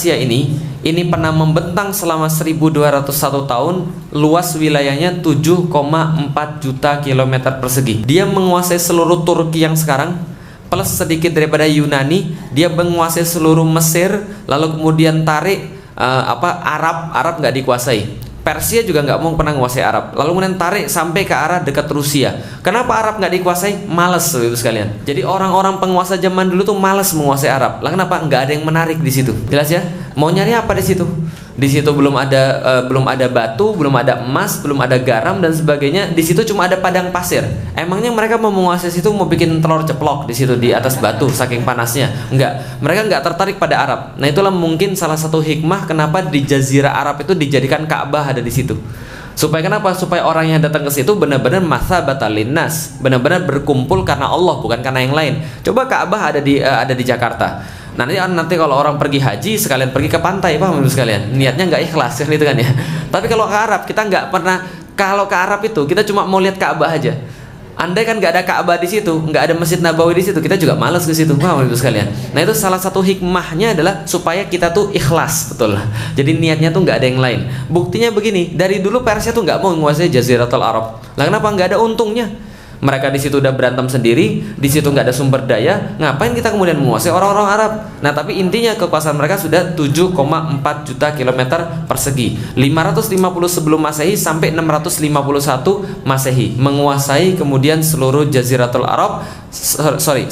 Persia ini pernah membentang selama 1201 tahun, luas wilayahnya 7,4 juta kilometer persegi. Dia menguasai seluruh Turki yang sekarang, plus sedikit daripada Yunani. Dia menguasai seluruh Mesir, lalu kemudian tarik Arab nggak dikuasai. Persia juga nggak mau pernah menguasai Arab, lalu kemudian tarik sampai ke arah dekat Rusia. Kenapa Arab nggak dikuasai? Males, itu sekalian. Jadi orang-orang penguasa zaman dulu tuh males menguasai Arab. Lah kenapa? Nggak ada yang menarik di situ. Jelas ya? Mau nyari apa di situ? Di situ belum ada batu, belum ada emas, belum ada garam dan sebagainya. Di situ cuma ada padang pasir. Emangnya mereka mau menguasai situ, mau bikin telur ceplok di situ di atas batu saking panasnya? Enggak. Mereka enggak tertarik pada Arab. Nah, itulah mungkin salah satu hikmah kenapa di Jazirah Arab itu dijadikan Ka'bah ada di situ. Supaya kenapa? Supaya orang yang datang ke situ benar-benar masabatan linnas, benar-benar berkumpul karena Allah, bukan karena yang lain. Coba Ka'bah ada di Jakarta. Nanti kalau orang pergi haji sekalian pergi ke pantai, paham ibu sekalian? Niatnya nggak ikhlas kan, itu kan ya. Tapi kalau ke Arab kita nggak pernah. Kalau ke Arab itu kita cuma mau lihat Ka'bah aja. Andai kan nggak ada Ka'bah di situ, nggak ada Masjid Nabawi di situ, kita juga malas ke situ, paham ibu sekalian? Nah, itu salah satu hikmahnya adalah supaya kita tuh ikhlas, betul. Jadi niatnya tuh nggak ada yang lain. Buktinya begini, dari dulu Persia tuh nggak mau menguasai Jaziratul Arab. Lah kenapa? Nggak ada untungnya. Mereka di situ udah berantem sendiri, di situ nggak ada sumber daya, ngapain kita kemudian menguasai orang-orang Arab? Nah, tapi intinya kekuasaan mereka sudah 7,4 juta kilometer persegi, 550 sebelum Masehi sampai 651 Masehi, menguasai kemudian seluruh Jaziratul Arab,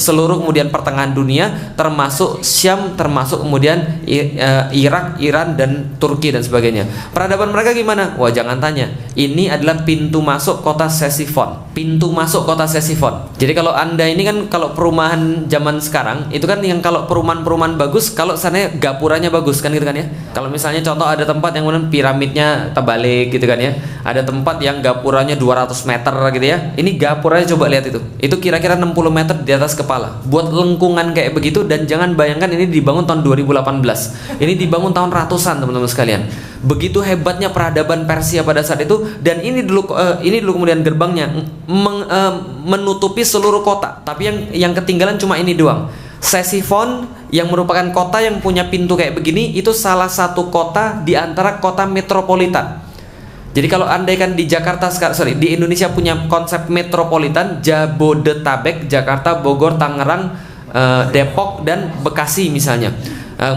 seluruh kemudian pertengahan dunia, termasuk Syam, termasuk kemudian Irak, Iran dan Turki dan sebagainya. Peradaban mereka gimana? Wah, jangan tanya. Ini adalah pintu masuk kota Ctesiphon. Pintu masuk kota Ctesiphon. Jadi kalau Anda ini kan kalau perumahan zaman sekarang itu kan yang kalau perumahan bagus, kalau sana gapuranya bagus kan gitu kan ya. Kalau misalnya contoh ada tempat yang kemudian piramidnya terbalik gitu kan ya. Ada tempat yang gapuranya 200 meter gitu ya. Ini gapuranya coba lihat itu. Itu kira-kira 60 meter di atas kepala. Buat lengkungan kayak begitu, dan jangan bayangkan ini dibangun tahun 2018. Ini dibangun tahun ratusan, teman-teman sekalian. Begitu hebatnya peradaban Persia pada saat itu, dan ini dulu kemudian gerbangnya menutupi seluruh kota. Tapi yang ketinggalan cuma ini doang. Ctesiphon yang merupakan kota yang punya pintu kayak begini, itu salah satu kota di antara kota metropolitan. Jadi kalau andaikan di di Indonesia punya konsep metropolitan, Jabodetabek, Jakarta, Bogor, Tangerang, Depok dan Bekasi misalnya.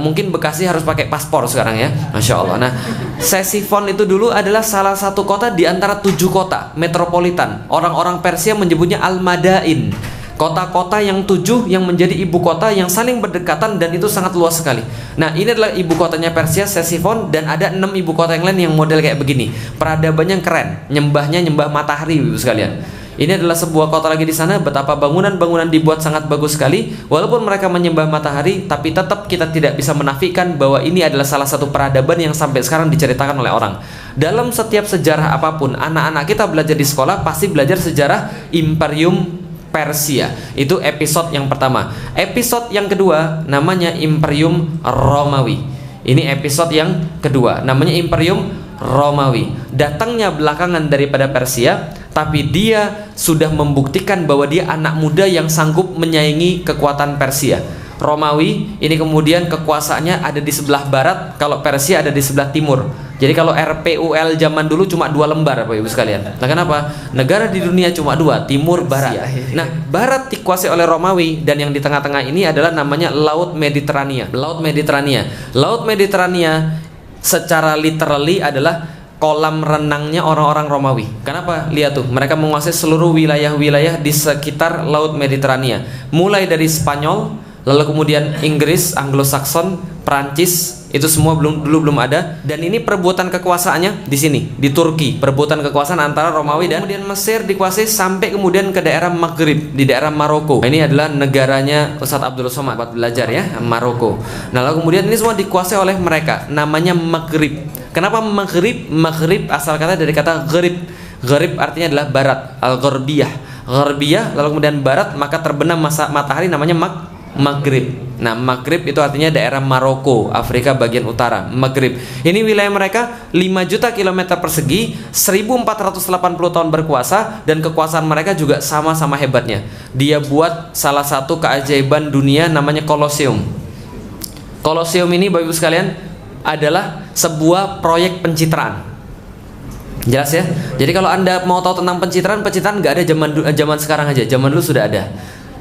Mungkin Bekasi harus pakai paspor sekarang ya, Masya Allah. Nah, Ctesiphon itu dulu adalah salah satu kota di antara 7 kota metropolitan. Orang-orang Persia menyebutnya Al-Madain, kota-kota yang 7 yang menjadi ibu kota yang saling berdekatan, dan itu sangat luas sekali. Nah, ini adalah ibu kotanya Persia, Ctesiphon, dan ada 6 ibu kota yang lain yang model kayak begini. Peradabannya keren, nyembah matahari ibu sekalian. Ini adalah sebuah kota lagi di sana. Betapa bangunan-bangunan dibuat sangat bagus sekali. Walaupun mereka menyembah matahari, tapi tetap kita tidak bisa menafikan bahwa ini adalah salah satu peradaban yang sampai sekarang diceritakan oleh orang. Dalam setiap sejarah apapun, anak-anak kita belajar di sekolah pasti belajar sejarah Imperium Persia. Itu episode yang pertama. Episode yang kedua namanya Imperium Romawi. Ini episode yang kedua, namanya Imperium Romawi. Datangnya belakangan daripada Persia, tapi dia sudah membuktikan bahwa dia anak muda yang sanggup menyaingi kekuatan Persia. Romawi ini kemudian kekuasaannya ada di sebelah barat, kalau Persia ada di sebelah timur. Jadi kalau RPUL zaman dulu cuma 2 lembar Bapak Ibu sekalian. Nah, kenapa? Negara di dunia cuma 2, timur, barat. Nah, barat dikuasai oleh Romawi, dan yang di tengah-tengah ini adalah namanya Laut Mediterania. Laut Mediterania. Laut Mediterania secara literally adalah kolam renangnya orang-orang Romawi. Kenapa? Lihat tuh, mereka menguasai seluruh wilayah-wilayah di sekitar Laut Mediterania. Mulai dari Spanyol, lalu kemudian Inggris, Anglo-Saxon, Prancis, itu semua dulu belum ada. Dan ini perebutan kekuasaannya di sini, di Turki. Perebutan kekuasaan antara Romawi dan kemudian Mesir dikuasai sampai kemudian ke daerah Maghrib, di daerah Maroko. Nah, ini adalah negaranya Ustadz Abdul Somad buat belajar ya, Maroko. Nah, lalu kemudian ini semua dikuasai oleh mereka, namanya Maghrib. Kenapa Maghrib? Maghrib asal kata dari kata gharib. Gharib artinya adalah barat, al-gharbiyah. Gharbiyah lalu kemudian barat, maka terbenam matahari namanya Maghrib. Nah, Maghrib itu artinya daerah Maroko, Afrika bagian utara. Maghrib. Ini wilayah mereka 5 juta kilometer persegi, 1480 tahun berkuasa, dan kekuasaan mereka juga sama-sama hebatnya. Dia buat salah satu keajaiban dunia namanya Kolosium. Koloseum ini Bapak Ibu sekalian adalah sebuah proyek pencitraan. Jelas ya? Jadi kalau Anda mau tahu tentang pencitraan nggak ada zaman sekarang aja, zaman dulu sudah ada.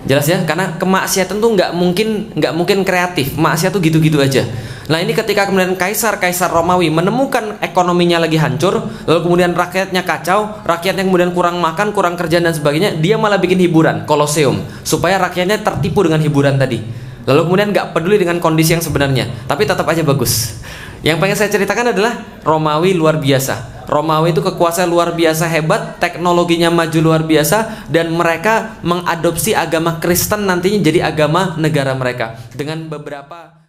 Jelas ya? Karena kemaksiatan tuh nggak mungkin kreatif. Maksiat tuh gitu-gitu aja. Nah ini ketika kemudian kaisar Romawi menemukan ekonominya lagi hancur, lalu kemudian rakyatnya kacau, rakyatnya kemudian kurang makan, kurang kerjaan dan sebagainya, dia malah bikin hiburan, Koloseum, supaya rakyatnya tertipu dengan hiburan tadi. Lalu kemudian nggak peduli dengan kondisi yang sebenarnya, tapi tetap aja bagus. Yang pengen saya ceritakan adalah Romawi luar biasa. Romawi itu kekuasaan luar biasa hebat, teknologinya maju luar biasa, dan mereka mengadopsi agama Kristen nantinya jadi agama negara mereka dengan beberapa